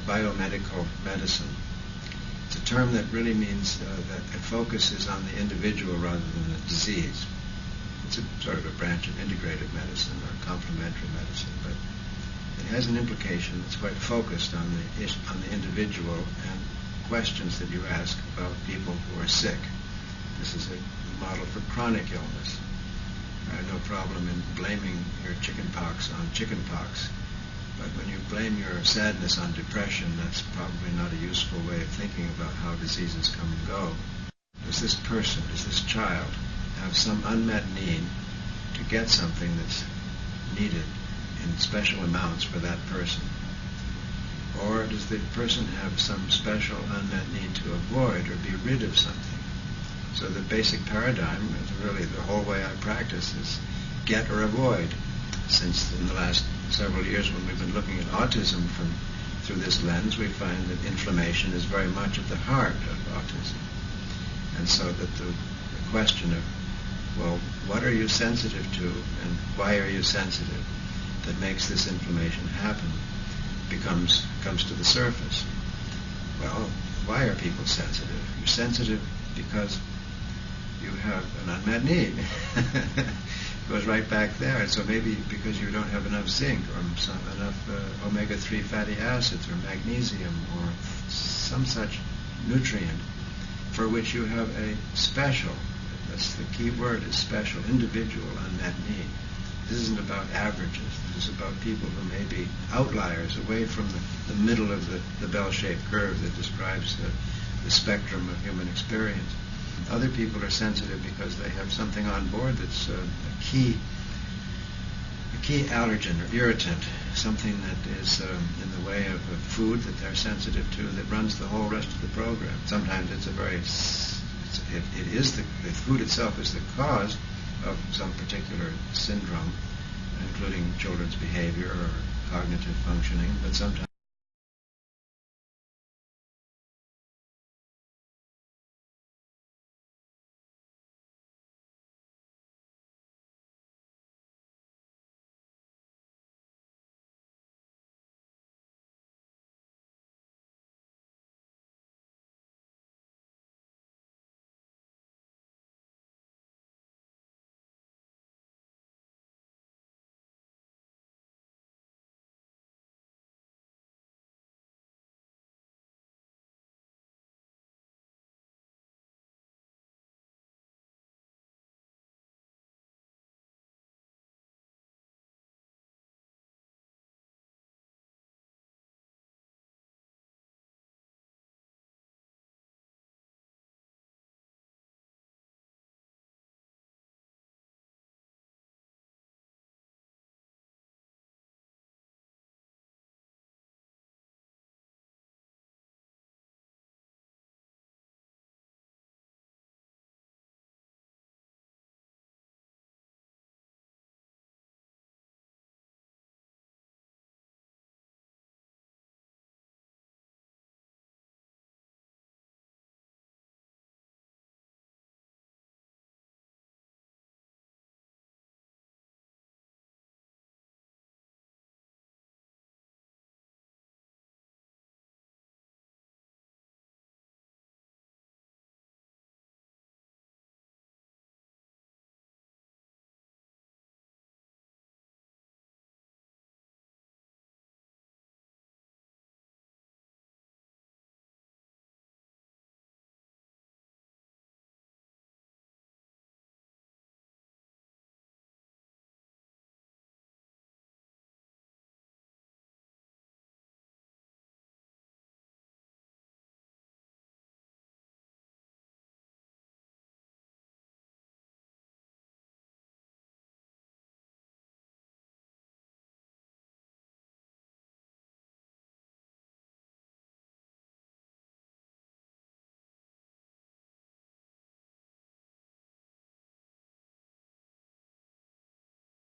biomedical medicine. It's a term that really means that it focuses on the individual rather than the disease. It's a sort of a branch of integrative medicine or complementary medicine, but it has an implication that's quite focused on the individual and questions that you ask about people who are sick. This is a model for chronic illness. I have no problem in blaming your chickenpox on chickenpox, but when you blame your sadness on depression, that's probably not a useful way of thinking about how diseases come and go. Does this person, does this child, have some unmet need to get something that's needed in special amounts for that person? Or does the person have some special unmet need to avoid or be rid of something? So the basic paradigm is really the whole way I practice is get or avoid. Since in the last several years when we've been looking at autism through this lens, we find that inflammation is very much at the heart of autism. And so that the question of, well, what are you sensitive to and why are you sensitive that makes this inflammation happen comes to the surface. Well, why are people sensitive? You're sensitive because you have an unmet need. It goes right back there. And so maybe because you don't have enough zinc or enough omega-3 fatty acids or magnesium or some such nutrient for which you have a special, that's the key word, is special, individual unmet need. This isn't about averages. This is about people who may be outliers away from the middle of the bell-shaped curve that describes the spectrum of human experience. Other people are sensitive because they have something on board that's a key allergen or irritant, something that is in the way of food that they're sensitive to that runs the whole rest of the program. Sometimes it's the food itself is the cause of some particular syndrome, including children's behavior or cognitive functioning, but sometimes